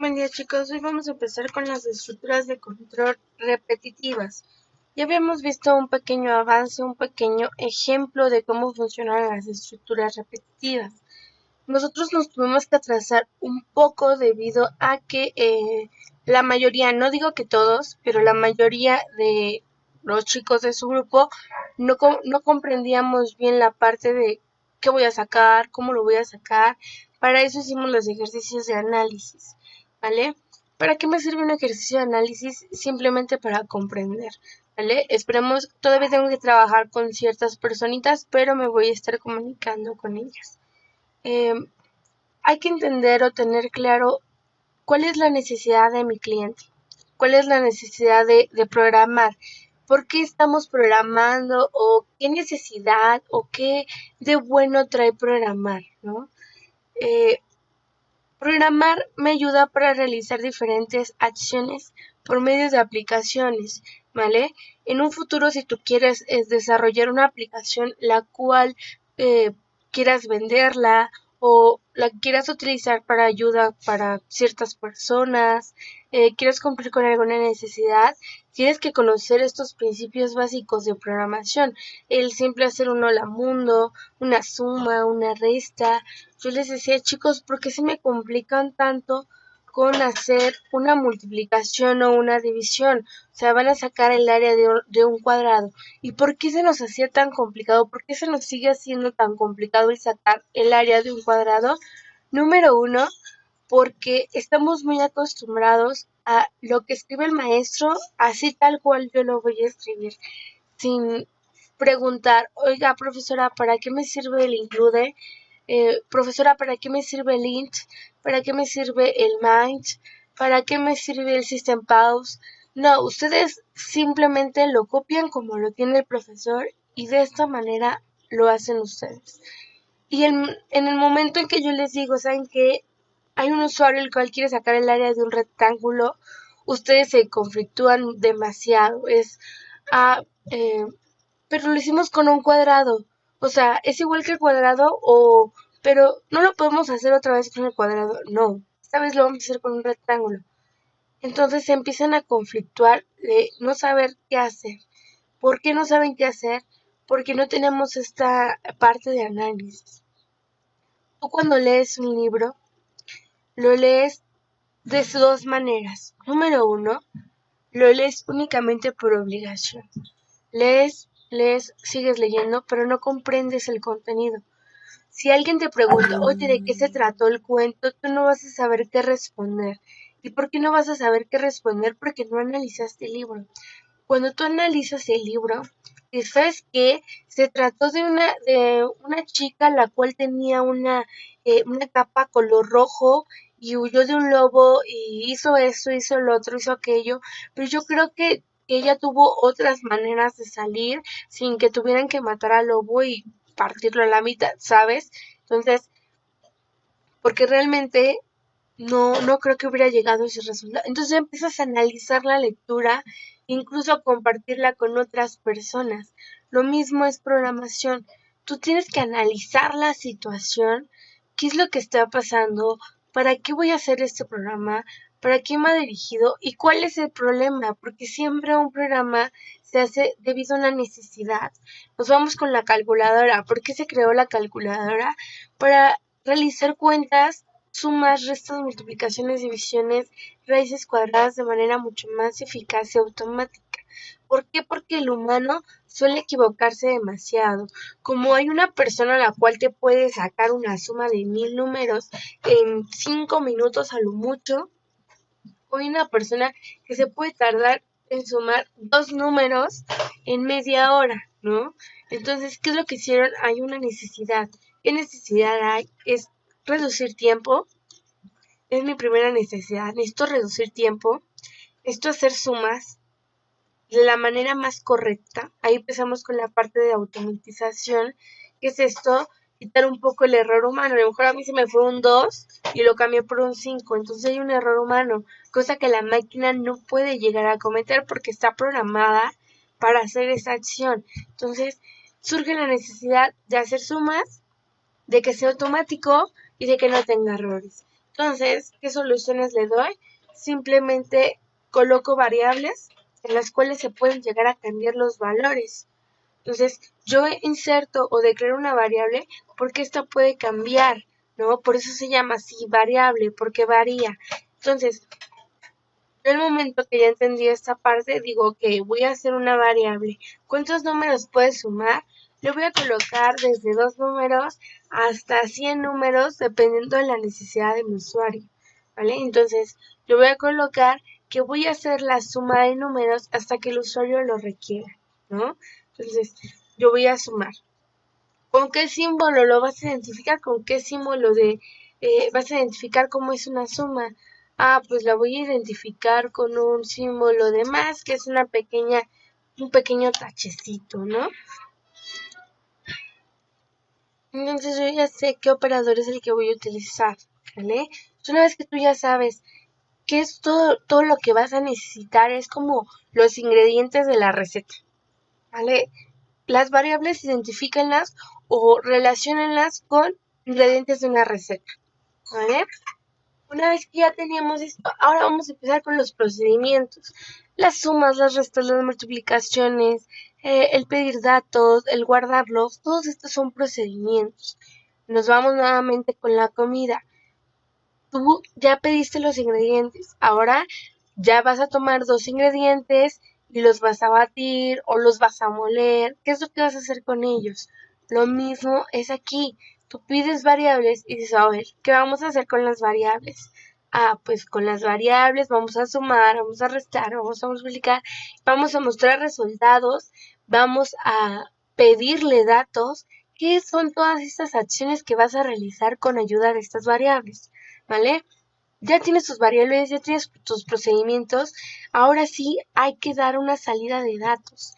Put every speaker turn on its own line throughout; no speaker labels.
Buen día chicos, hoy vamos a empezar con las estructuras de control repetitivas. Ya habíamos visto un pequeño avance, un pequeño ejemplo de cómo funcionan las estructuras repetitivas. Nosotros nos tuvimos que atrasar un poco debido a que la mayoría, no digo que todos, pero la mayoría de los chicos de su grupo no comprendíamos bien la parte de qué voy a sacar, cómo lo voy a sacar. Para eso hicimos los ejercicios de análisis. ¿Vale? ¿Para qué me sirve un ejercicio de análisis? Simplemente para comprender, ¿vale? Esperemos, todavía tengo que trabajar con ciertas personitas, pero me voy a estar comunicando con ellas. Hay que entender o tener claro cuál es la necesidad de mi cliente, cuál es la necesidad de programar, por qué estamos programando o qué necesidad o qué de bueno trae programar, ¿no? Programar me ayuda para realizar diferentes acciones por medio de aplicaciones, ¿vale? En un futuro, si tú quieres desarrollar una aplicación la cual quieras venderla o la quieras utilizar para ayuda para ciertas personas, quieres cumplir con alguna necesidad, tienes que conocer estos principios básicos de programación. El simple hacer un hola mundo, una suma, una resta. Yo les decía, chicos, ¿por qué se me complican tanto con hacer una multiplicación o una división? O sea, van a sacar el área de un cuadrado. ¿Y por qué se nos hacía tan complicado? ¿Por qué se nos sigue haciendo tan complicado el sacar el área de un cuadrado? Número uno, porque estamos muy acostumbrados a lo que escribe el maestro, así tal cual yo lo voy a escribir, sin preguntar, oiga, profesora, ¿para qué me sirve el include? Profesora, ¿para qué me sirve el int? ¿Para qué me sirve el mind? ¿Para qué me sirve el system pause? No, ustedes simplemente lo copian como lo tiene el profesor y de esta manera lo hacen ustedes. Y en el momento en que yo les digo, ¿saben qué? Hay un usuario el cual quiere sacar el área de un rectángulo, ustedes se conflictúan demasiado. Ah, eh, pero lo hicimos con un cuadrado. O sea, es igual que el cuadrado pero no lo podemos hacer otra vez con el cuadrado. No, esta vez lo vamos a hacer con un rectángulo. Entonces se empiezan a conflictuar de no saber qué hacer. ¿Por qué no saben qué hacer? Porque no tenemos esta parte de análisis. Tú cuando lees un libro, lo lees de dos maneras. Número uno, lo lees únicamente por obligación. Lees, sigues leyendo, pero no comprendes el contenido. Si alguien te pregunta, oye, ¿de qué se trató el cuento? Tú no vas a saber qué responder. ¿Y por qué no vas a saber qué responder? Porque no analizaste el libro. Cuando tú analizas el libro, sabes que se trató de una chica la cual tenía una capa color rojo y huyó de un lobo y hizo eso, hizo lo otro, hizo aquello, pero yo creo que ella tuvo otras maneras de salir sin que tuvieran que matar al lobo y partirlo a la mitad, ¿sabes? Entonces, porque realmente no creo que hubiera llegado a ese resultado. Entonces empiezas a analizar la lectura, incluso a compartirla con otras personas. Lo mismo es programación. Tú tienes que analizar la situación, qué es lo que está pasando, para qué voy a hacer este programa, para quién me ha dirigido y cuál es el problema, porque siempre un programa se hace debido a una necesidad. Nos vamos con la calculadora. ¿Por qué se creó la calculadora? Para realizar cuentas, sumas, restas, multiplicaciones, divisiones, raíces cuadradas de manera mucho más eficaz y automática. ¿Por qué? Porque el humano suele equivocarse demasiado. Como hay una persona a la cual te puede sacar una suma de 1000 números en 5 minutos a lo mucho, o hay una persona que se puede tardar en sumar 2 números en media hora, ¿no? Entonces, ¿qué es lo que hicieron? Hay una necesidad. ¿Qué necesidad hay? Es reducir tiempo. Es mi primera necesidad. Necesito reducir tiempo. Necesito hacer sumas de la manera más correcta. Ahí empezamos con la parte de automatización. ¿Qué es esto? Quitar un poco el error humano. A lo mejor a mí se me fue un 2 y lo cambié por un 5. Entonces hay un error humano, cosa que la máquina no puede llegar a cometer porque está programada para hacer esa acción. Entonces surge la necesidad de hacer sumas, de que sea automático y de que no tenga errores. Entonces, ¿qué soluciones le doy? Simplemente coloco variables en las cuales se pueden llegar a cambiar los valores. Entonces, yo inserto o declaro una variable porque esta puede cambiar, ¿no? Por eso se llama así variable, porque varía. Entonces, en el momento que ya entendí esta parte, digo, ok, voy a hacer una variable. ¿Cuántos números puedes sumar? Le voy a colocar desde 2 números hasta 100 números, dependiendo de la necesidad de mi usuario, ¿vale? Entonces, le voy a colocar que voy a hacer la suma de números hasta que el usuario lo requiera, ¿no? Entonces, yo voy a sumar. ¿Con qué símbolo lo vas a identificar? ¿Con qué símbolo vas a identificar cómo es una suma? Ah, pues la voy a identificar con un símbolo de más, que es un pequeño tachecito, ¿no? Entonces yo ya sé qué operador es el que voy a utilizar, ¿vale? Una vez que tú ya sabes qué es todo lo que vas a necesitar, es como los ingredientes de la receta, ¿vale? Las variables identifícanlas o relaciónenlas con ingredientes de una receta, ¿vale? Una vez que ya teníamos esto, ahora vamos a empezar con los procedimientos. Las sumas, las restas, las multiplicaciones, el pedir datos, el guardarlos, todos estos son procedimientos. Nos vamos nuevamente con la comida. Tú ya pediste los ingredientes, ahora ya vas a tomar 2 ingredientes y los vas a batir o los vas a moler. ¿Qué es lo que vas a hacer con ellos? Lo mismo es aquí. Tú pides variables y dices, a ver, ¿qué vamos a hacer con las variables? Ah, pues con las variables vamos a sumar, vamos a restar, vamos a multiplicar, vamos a mostrar resultados, vamos a pedirle datos. ¿Qué son todas estas acciones que vas a realizar con ayuda de estas variables? ¿Vale? Ya tienes tus variables, ya tienes tus procedimientos, ahora sí hay que dar una salida de datos.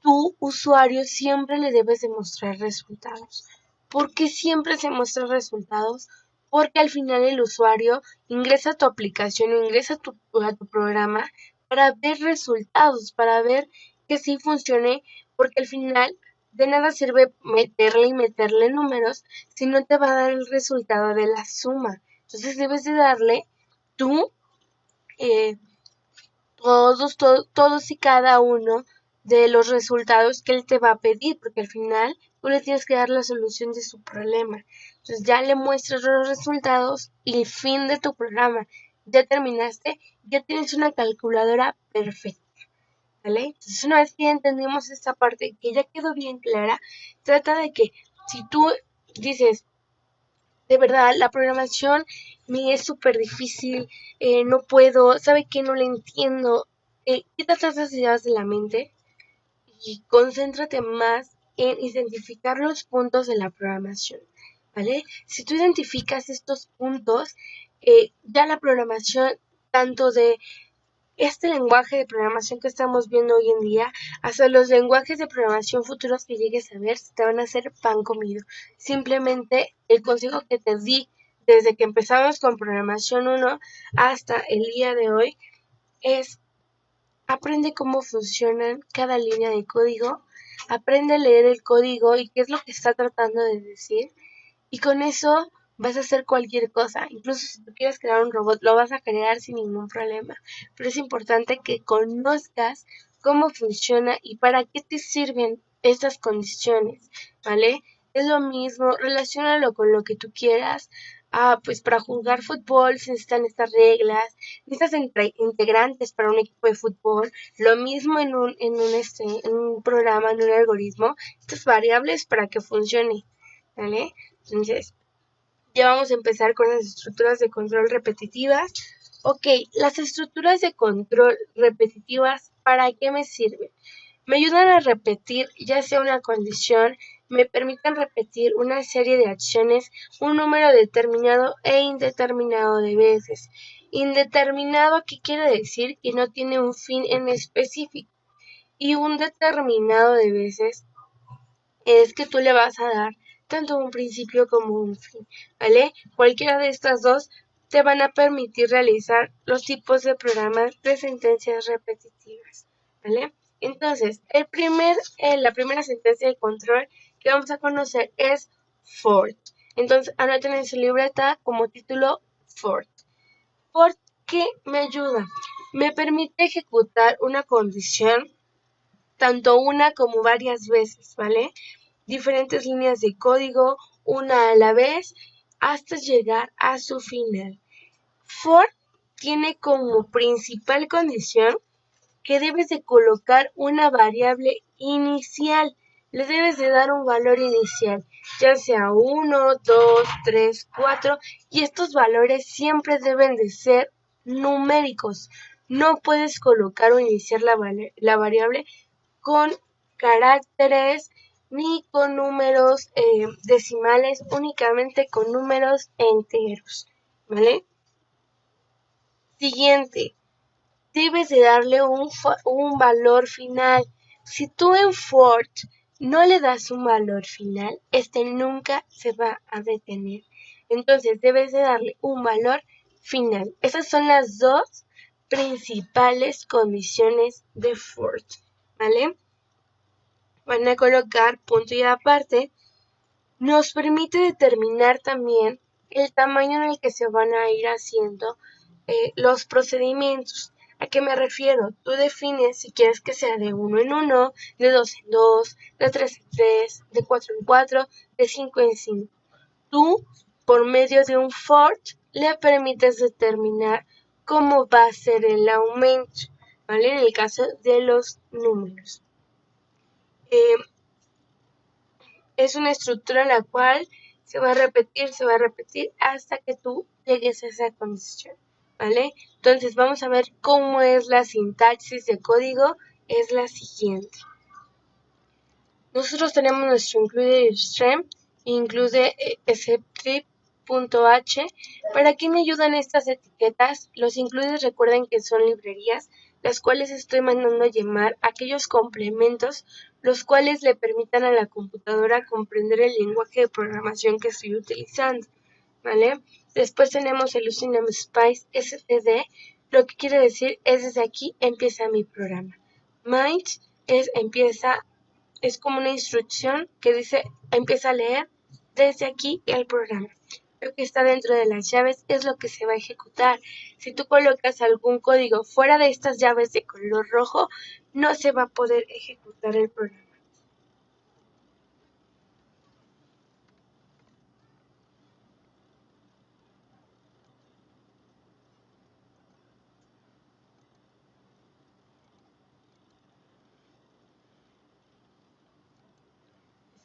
Tu usuario siempre le debes demostrar resultados. ¿Por qué siempre se muestran resultados? Porque al final el usuario ingresa a tu aplicación o ingresa a tu programa para ver resultados, para ver que sí funcione, porque al final de nada sirve meterle y meterle números si no te va a dar el resultado de la suma. Entonces debes de darle tú todos y cada uno de los resultados que él te va a pedir, porque al final tú le tienes que dar la solución de su problema. Entonces ya le muestras los resultados y el fin de tu programa. Ya terminaste, ya tienes una calculadora perfecta, ¿vale? Entonces una vez que ya entendimos esta parte, que ya quedó bien clara, trata de que si tú dices, de verdad, la programación me es súper difícil, no puedo, ¿sabe qué? No le entiendo. Quítate esas ideas de la mente y concéntrate más en identificar los puntos de la programación, ¿vale? Si tú identificas estos puntos, ya la programación, tanto de este lenguaje de programación que estamos viendo hoy en día, hasta los lenguajes de programación futuros que llegues a ver, te van a hacer pan comido. Simplemente el consejo que te di desde que empezamos con programación 1 hasta el día de hoy es: aprende cómo funcionan cada línea de código, aprende a leer el código y qué es lo que está tratando de decir, y con eso vas a hacer cualquier cosa. Incluso si tú quieres crear un robot, lo vas a crear sin ningún problema. Pero es importante que conozcas cómo funciona y para qué te sirven estas condiciones, ¿vale? Es lo mismo, relaciónalo con lo que tú quieras. Ah, pues para jugar fútbol se necesitan estas reglas, necesitas integrantes para un equipo de fútbol, lo mismo en un programa, en un algoritmo, estas variables para que funcione, ¿vale? Entonces, ya vamos a empezar con las estructuras de control repetitivas. Ok, las estructuras de control repetitivas, ¿para qué me sirven? Me ayudan a repetir ya sea una condición, me permiten repetir una serie de acciones un número determinado e indeterminado de veces. Indeterminado, ¿qué quiere decir? Que no tiene un fin en específico. Y un determinado de veces es que tú le vas a dar tanto un principio como un fin, ¿vale? Cualquiera de estas dos te van a permitir realizar los tipos de programas de sentencias repetitivas, ¿vale? Entonces, la primera sentencia de control que vamos a conocer es for. Entonces, anoten en su libreta como título for. ¿Por qué me ayuda? Me permite ejecutar una condición tanto una como varias veces, ¿vale? Diferentes líneas de código, una a la vez, hasta llegar a su final. For tiene como principal condición que debes de colocar una variable inicial. Le debes de dar un valor inicial, ya sea 1, 2, 3, 4, y estos valores siempre deben de ser numéricos. No puedes colocar o iniciar la variable con caracteres ni con números decimales, únicamente con números enteros, ¿vale? Siguiente, debes de darle un valor final. Si tú en for no le das un valor final, este nunca se va a detener. Entonces debes de darle un valor final. Esas son las dos principales condiciones de for, ¿vale? Van a colocar punto y aparte. Nos permite determinar también el tamaño en el que se van a ir haciendo los procedimientos. ¿A qué me refiero? Tú defines si quieres que sea de 1 en 1, de 2 en 2, de 3 en 3, de 4 en 4, de 5 en 5. Tú, por medio de un for, le permites determinar cómo va a ser el aumento, ¿vale? En el caso de los números. Es una estructura en la cual se va a repetir hasta que tú llegues a esa condición, ¿vale? Entonces vamos a ver cómo es la sintaxis de código, es la siguiente. Nosotros tenemos nuestro include stream, include exceptrip.h. ¿Para qué me ayudan estas etiquetas? Los includes recuerden que son librerías, las cuales estoy mandando a llamar aquellos complementos los cuales le permitan a la computadora comprender el lenguaje de programación que estoy utilizando, ¿vale? Después tenemos el using namespace std, lo que quiere decir es desde aquí empieza mi programa. Mind es como una instrucción que dice empieza a leer desde aquí el programa. Lo que está dentro de las llaves es lo que se va a ejecutar. Si tú colocas algún código fuera de estas llaves de color rojo, no se va a poder ejecutar el programa.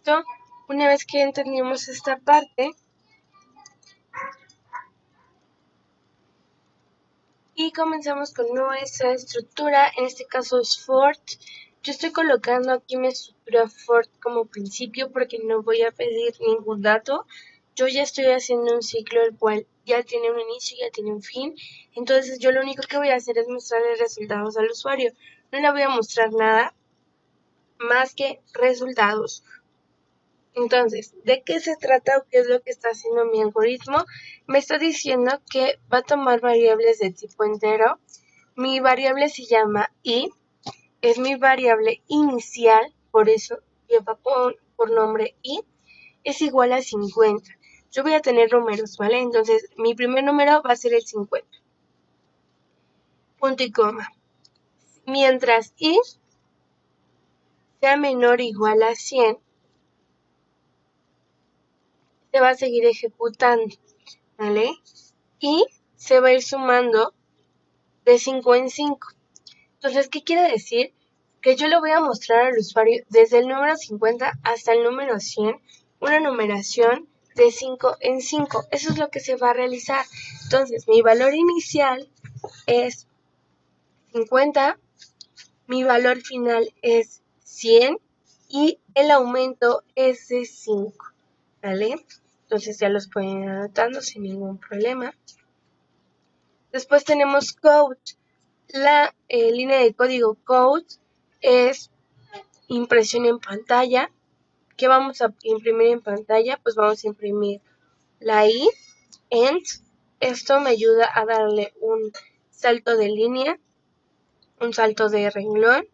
¿Listo? Una vez que entendimos esta parte, y comenzamos con nuestra estructura, en este caso es for. Yo estoy colocando aquí mi estructura for como principio porque no voy a pedir ningún dato. Yo ya estoy haciendo un ciclo el cual ya tiene un inicio y ya tiene un fin. Entonces yo lo único que voy a hacer es mostrarle resultados al usuario. No le voy a mostrar nada más que resultados. Entonces, ¿de qué se trata o qué es lo que está haciendo mi algoritmo? Me está diciendo que va a tomar variables de tipo entero. Mi variable se llama i, es mi variable inicial, por eso lleva por nombre i, es igual a 50. Yo voy a tener números, ¿vale? Entonces, mi primer número va a ser el 50. Punto y coma. Mientras i sea menor o igual a 100, se va a seguir ejecutando, ¿vale? Y se va a ir sumando de 5 en 5. Entonces, ¿qué quiere decir? Que yo le voy a mostrar al usuario desde el número 50 hasta el número 100 una numeración de 5 en 5. Eso es lo que se va a realizar. Entonces, mi valor inicial es 50, mi valor final es 100 y el aumento es de 5, ¿vale? Entonces ya los pueden ir anotando sin ningún problema. Después tenemos code. La línea de código code es impresión en pantalla. ¿Qué vamos a imprimir en pantalla? Pues vamos a imprimir la i, end. Esto me ayuda a darle un salto de línea, un salto de renglón.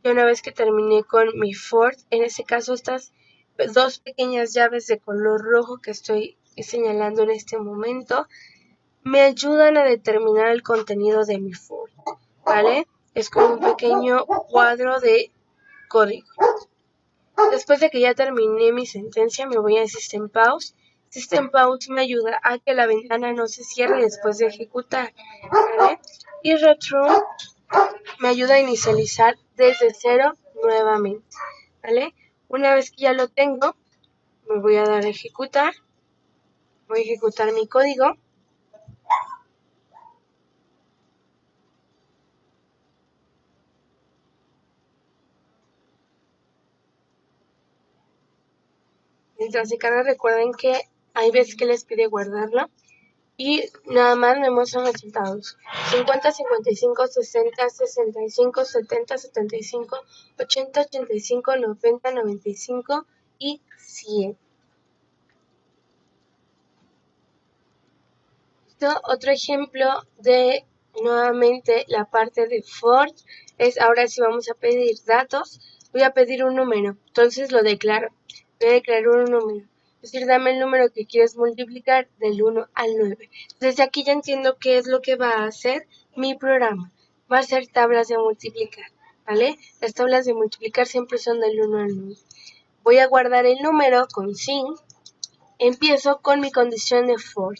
Y una vez que terminé con mi for, en este caso estas dos pequeñas llaves de color rojo que estoy señalando en este momento me ayudan a determinar el contenido de mi for, ¿vale? Es como un pequeño cuadro de código. Después de que ya terminé mi sentencia, me voy a System Pause. System Pause me ayuda a que la ventana no se cierre después de ejecutar, ¿vale? Y Return me ayuda a inicializar desde cero nuevamente, ¿vale? Una vez que ya lo tengo, me voy a dar a ejecutar. Voy a ejecutar mi código. Mientras se carga, recuerden que hay veces que les pide guardarlo. Y nada más me muestran resultados. 50, 55, 60, 65, 70, 75, 80, 85, 90, 95 y 100. Otro ejemplo de nuevamente la parte de for es ahora si vamos a pedir datos, voy a pedir un número, entonces lo declaro, voy a declarar un número, es decir, dame el número que quieres multiplicar del 1 al 9. Desde aquí ya entiendo qué es lo que va a hacer mi programa, va a ser tablas de multiplicar, ¿vale? Las tablas de multiplicar siempre son del 1 al 9. Voy a guardar el número con sin. Empiezo con mi condición de for.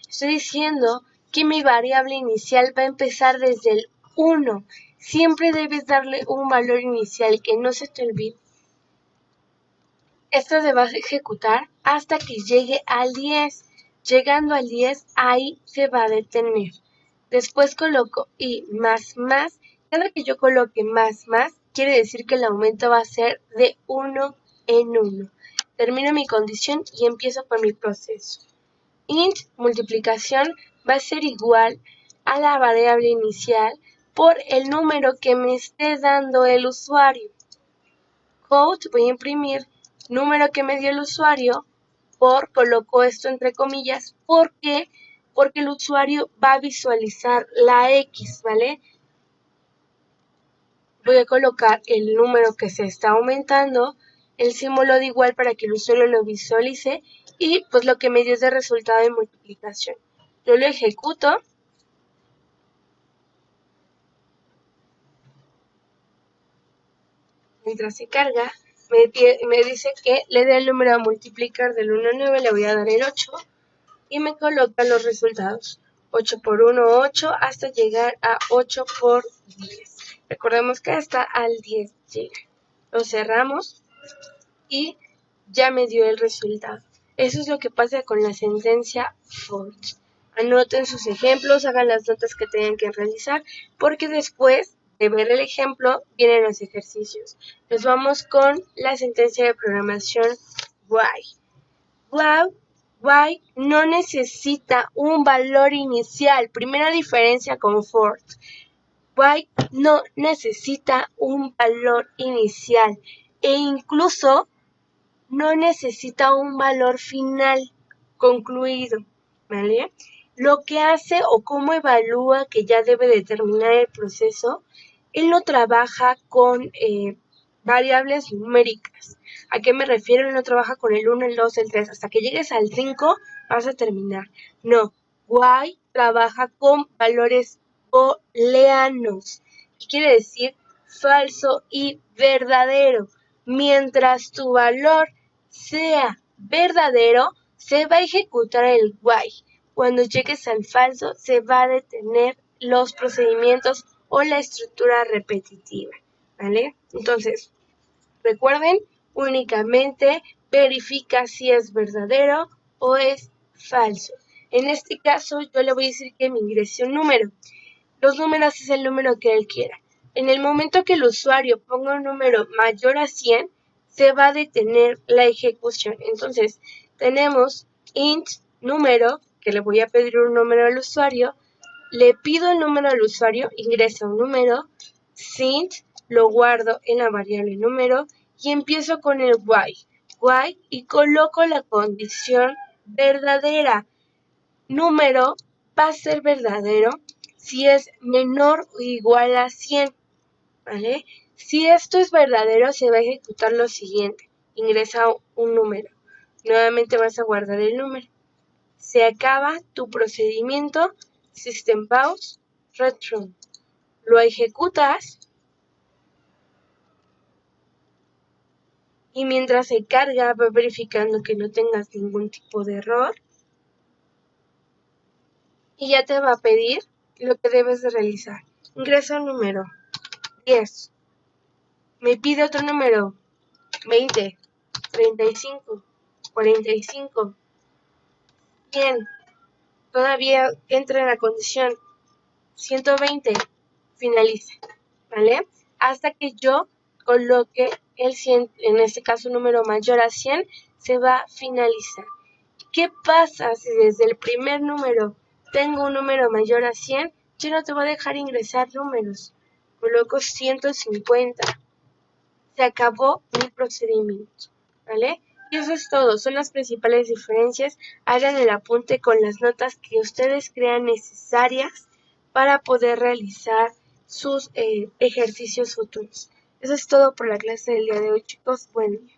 Estoy diciendo que mi variable inicial va a empezar desde el 1. Siempre debes darle un valor inicial que no se te olvide. Esto se va a ejecutar hasta que llegue al 10. Llegando al 10, ahí se va a detener. Después coloco y más. Cada que yo coloque más, quiere decir que el aumento va a ser de 1 en 1. Termino mi condición y empiezo con mi proceso. Int multiplicación va a ser igual a la variable inicial por el número que me esté dando el usuario. Quote, voy a imprimir número que me dio el usuario por, coloco esto entre comillas, ¿por qué? Porque el usuario va a visualizar la X, ¿vale? Voy a colocar el número que se está aumentando, el símbolo de igual para que el usuario lo visualice y pues lo que me dio es de resultado de multiplicación. Yo lo ejecuto. Mientras se carga, me dice que le dé el número a multiplicar del 1 al 9, le voy a dar el 8 y me coloca los resultados. 8 por 1, 8, hasta llegar a 8 por 10. Recordemos que hasta al 10 llega. Lo cerramos y ya me dio el resultado. Eso es lo que pasa con la sentencia for. Anoten sus ejemplos, hagan las notas que tengan que realizar, porque después de ver el ejemplo vienen los ejercicios. Nos vamos con la sentencia de programación while. While no necesita un valor inicial. Primera diferencia con for. While no necesita un valor inicial e incluso no necesita un valor final concluido, ¿vale? Lo que hace o cómo evalúa que ya debe determinar el proceso, él no trabaja con variables numéricas. ¿A qué me refiero? Él no trabaja con el 1, el 2, el 3. Hasta que llegues al 5 vas a terminar. No, while trabaja con valores booleanos. ¿Qué quiere decir? Falso y verdadero. Mientras tu valor sea verdadero, se va a ejecutar el while. Cuando llegues al falso, se va a detener los procedimientos o la estructura repetitiva, ¿vale? Entonces, recuerden, únicamente verifica si es verdadero o es falso. En este caso, yo le voy a decir que me ingrese un número. Los números es el número que él quiera. En el momento que el usuario ponga un número mayor a 100, se va a detener la ejecución. Entonces, tenemos int número, que le voy a pedir un número al usuario, le pido el número al usuario, ingresa un número, sint, lo guardo en la variable número y empiezo con el while y coloco la condición verdadera. Número va a ser verdadero si es menor o igual a 100, ¿vale? Si esto es verdadero, se va a ejecutar lo siguiente. ingresa un número. Nuevamente vas a guardar el número. Se acaba tu procedimiento System Pause Return. Lo ejecutas y mientras se carga va verificando que no tengas ningún tipo de error y ya te va a pedir lo que debes de realizar. Ingresa un número 10. Me pide otro número 20, 35, 45, 100. Todavía entra en la condición 120, finaliza, ¿vale? Hasta que yo coloque el 100, en este caso un número mayor a 100, se va a finalizar. ¿Qué pasa si desde el primer número tengo un número mayor a 100? Yo no te voy a dejar ingresar números. Coloco 150. Se acabó mi procedimiento, ¿vale? Y eso es todo, son las principales diferencias. Hagan el apunte con las notas que ustedes crean necesarias para poder realizar sus ejercicios futuros. Eso es todo por la clase del día de hoy, chicos. Buen día.